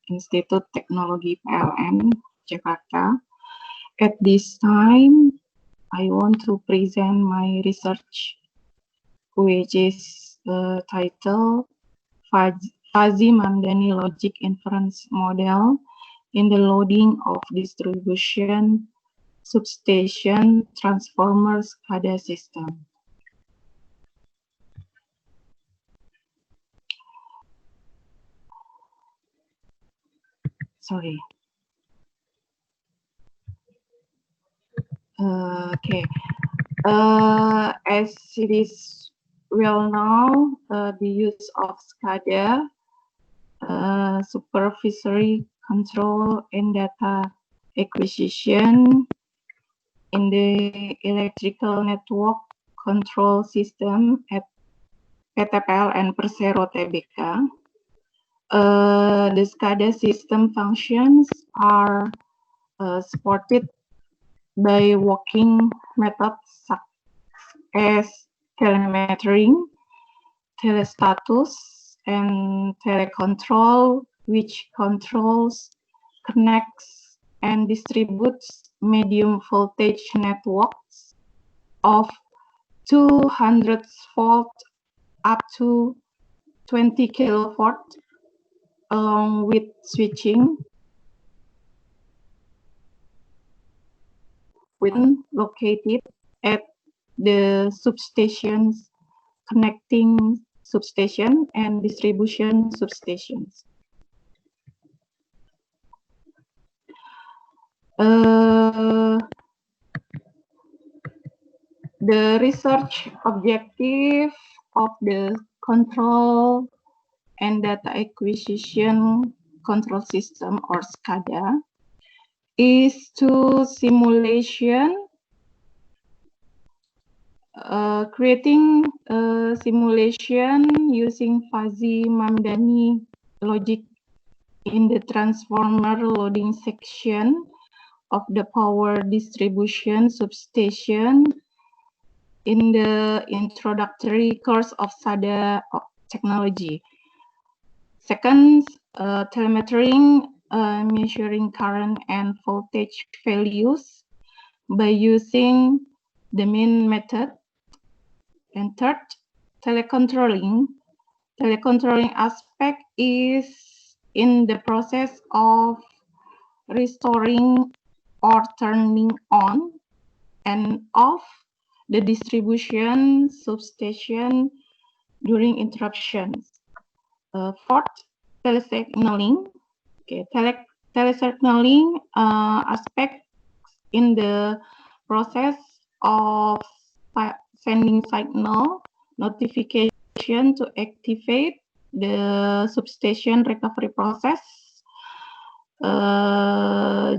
Institut Teknologi PLN, Jakarta. At this time, I want to present my research, which is titled Fuzzy Mumdani Logic Inference Model in the Loading of Distribution Substation Transformer SCADA System. Sorry. Okay. As it is well known, the use of SCADA, supervisory control and data acquisition in the electrical network control system at PTPL and Persero Tbk. The SCADA system functions are supported by working methods such as telemetering, telestatus, and telecontrol, which controls, connects, and distributes medium voltage networks of 200 volt up to 20 kilovolt, along with switching when located at the substations, connecting substation and distribution substations. The research objective of the control and data acquisition control system, or SCADA, is to creating a simulation using fuzzy Mumdani logic in the transformer loading section of the power distribution substation in the introductory course of SCADA technology. Second, telemetering, measuring current and voltage values by using the mean method. And third, telecontrolling. Telecontrolling aspect is in the process of restoring or turning on and off the distribution substation during interruptions. Fourth, telesignaling. Okay, telesignaling aspect in the process of sending signal notification to activate the substation recovery process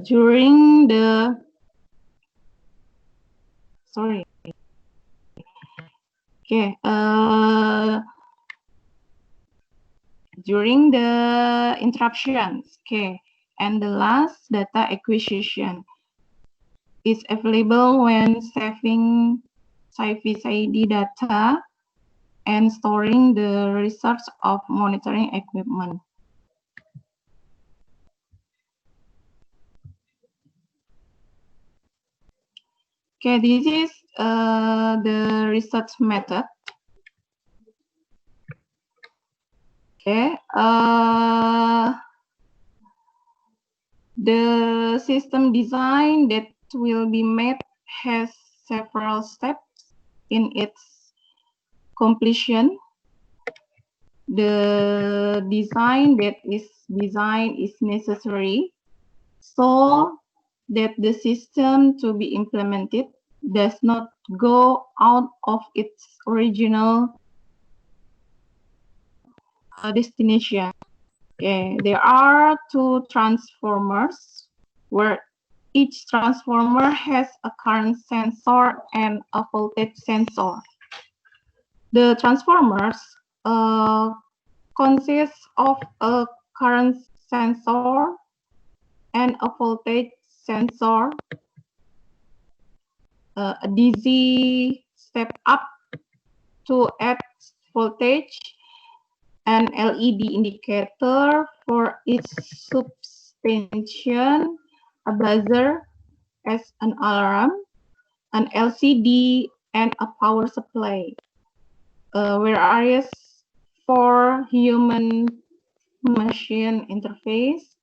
during the during the interruptions. Okay, and the last, data acquisition is available when saving SCID data and storing the results of monitoring equipment. Okay, this is the research method. Okay, the system design that will be made has several steps in its completion. The design that is designed is necessary so that the system to be implemented does not go out of its original destination. Okay, there are two transformers where each transformer has a current sensor and a voltage sensor. The transformers consist of a current sensor and a voltage sensor, a DC step up to add voltage, an LED indicator for each substation, a buzzer as an alarm, an LCD, and a power supply. Whereas for human-machine interface,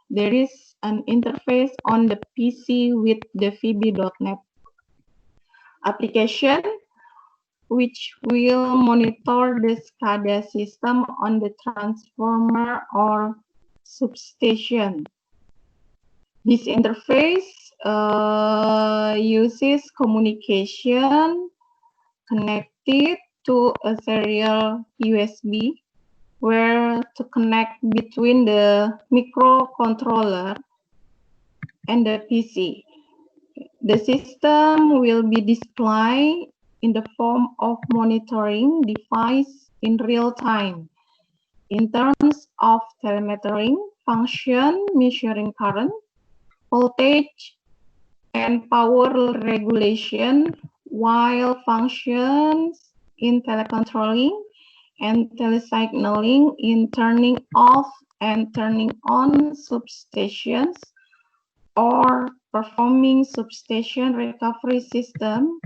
there is an interface on the PC with the VB.NET application, which will monitor the SCADA system on the transformer or substation. This interface uses communication connected to a serial USB where to connect between the microcontroller and the PC. The system will be displayed in the form of monitoring device in real time in terms of telemetering function, measuring current, voltage, and power regulation, while functions in telecontrolling and telesignaling in turning off and turning on substations or performing substation recovery system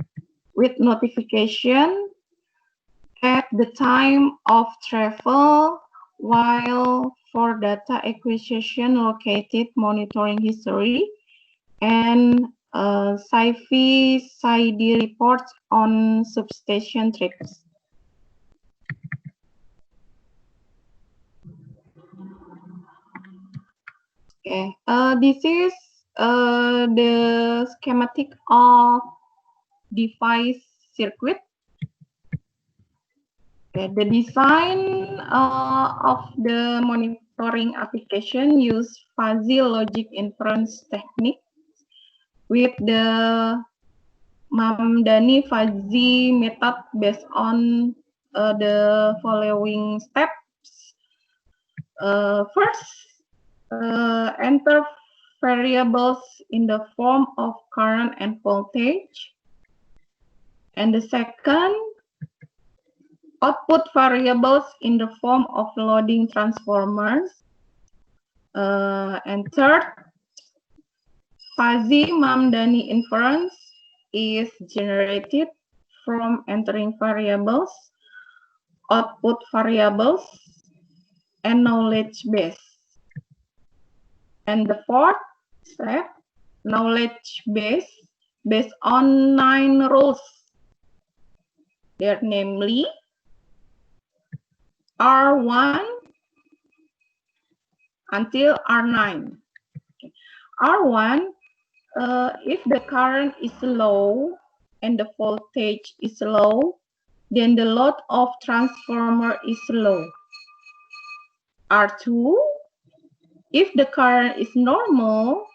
with notification at the time of travel, while for data acquisition located monitoring history and SCID reports on substation trips. Okay, this is the schematic of device circuit. Okay, the design of the monitoring application use fuzzy logic inference technique with the Mumdani fuzzy method based on the following steps. First, enter variables in the form of current and voltage. And the second, output variables in the form of loading transformers. And third, fuzzy Mumdani inference is generated from entering variables, output variables, and knowledge base. And the fourth step, knowledge base based on 9 rules. They are namely R1 until R9. Okay. R1, if the current is low and the voltage is low, then the load of transformer is low. R2, if the current is normal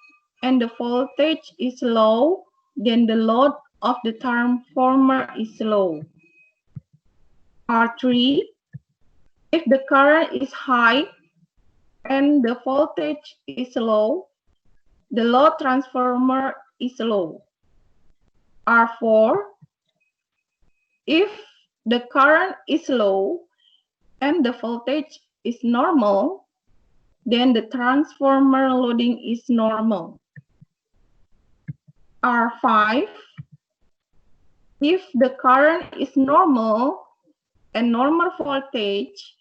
and the voltage is low, then the load of the transformer is low. R3, if the current is high and the voltage is low, the load transformer is low. R4, if the current is low and the voltage is normal, then the transformer loading is normal. R5, if the current is normal and normal voltage,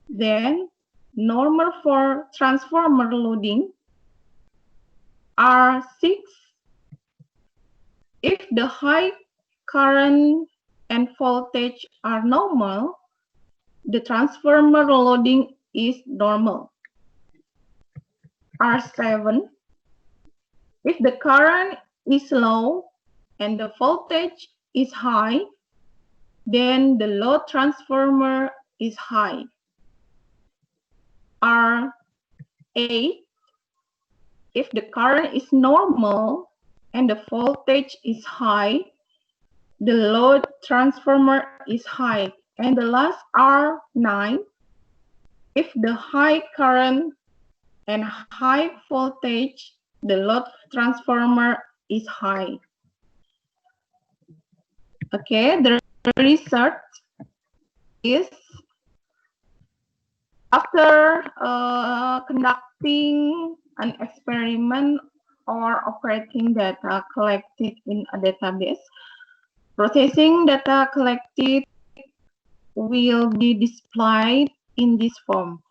then normal for transformer loading. R6, if the high current and voltage are normal, the transformer loading is normal. R7, if the current is low and the voltage is high, then the load transformer is high. R8, if the current is normal and the voltage is high, the load transformer is high. And the last R9, if the high current and high voltage, the load transformer is high. Okay, the result is After conducting an experiment or operating data collected in a database, processing data collected will be displayed in this form.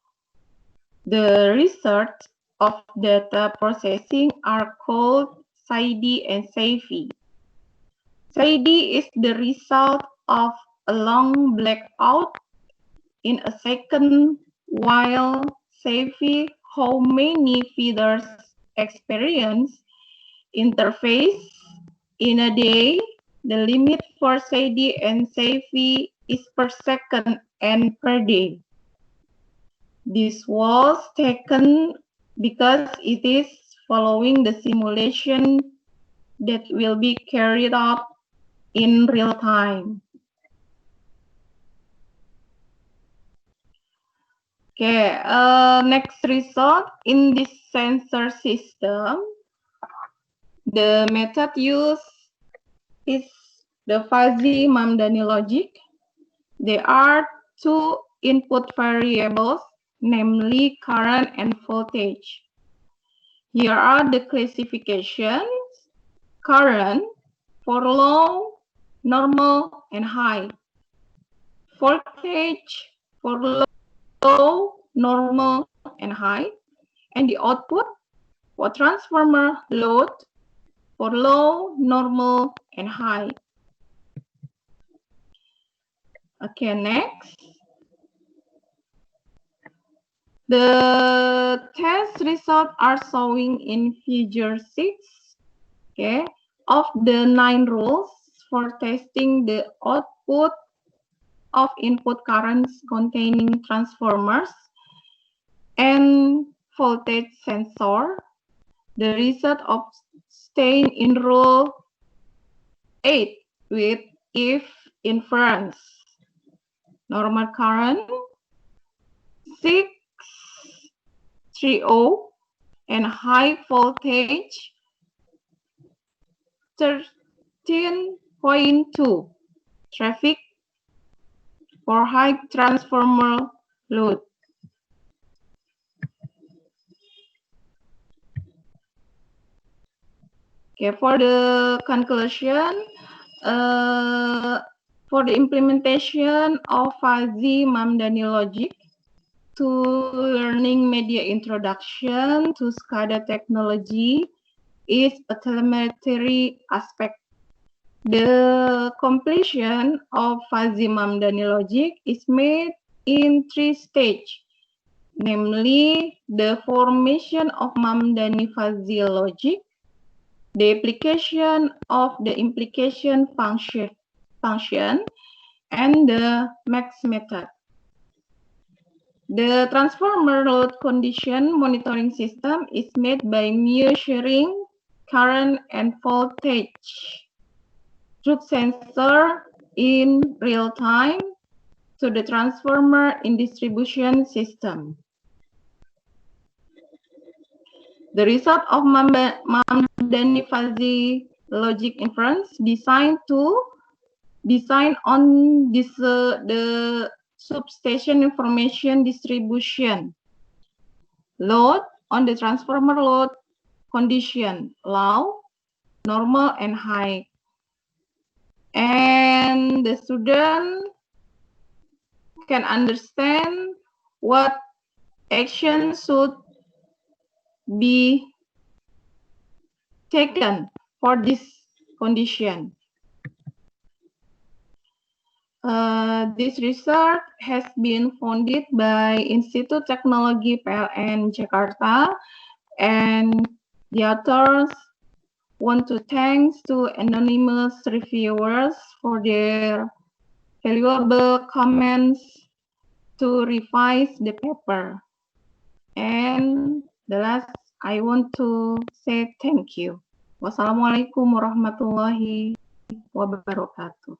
The results of data processing are called Citei and Citei. Citei is the result of a long blackout in a second, while Citei how many feeders experience interface in a day. The limit for Citei and Citei is per second and per day. This was taken because it is following the simulation that will be carried out in real time. Okay, next result in this sensor system, the method used is the fuzzy Mumdani logic. There are two input variables, namely current and voltage. Here are the classifications. Current for low, normal, and high. Voltage for low, normal, and high. And the output for transformer load for low, normal, and high. Okay, next. The test results are showing in figure 6. Okay, of the 9 rules for testing the output of input currents containing transformers and voltage sensor, the result obtained in rule 8 with if inference. Normal current 630 and high voltage 13.2. Traffic for high transformer load. Okay, for the conclusion, for the implementation of fuzzy Mumdani logic to learning media introduction to SCADA technology is a telemetry aspect. The completion of fuzzy Mumdani logic is made in 3 stages, namely the formation of Mumdani fuzzy logic, the application of the implication function, and the max method. The transformer load condition monitoring system is made by measuring current and voltage through sensor in real time to the transformer in distribution system. The result of Mumdani fuzzy logic inference design on this the substation information distribution load on the transformer load condition low, normal, and high. And the student can understand what action should be taken for this condition. This research has been funded by Institute Teknologi PLN Jakarta, and the authors want to thanks to anonymous reviewers for their valuable comments to revise the paper. And the last, I want to say thank you. Wassalamualaikum warahmatullahi wabarakatuh.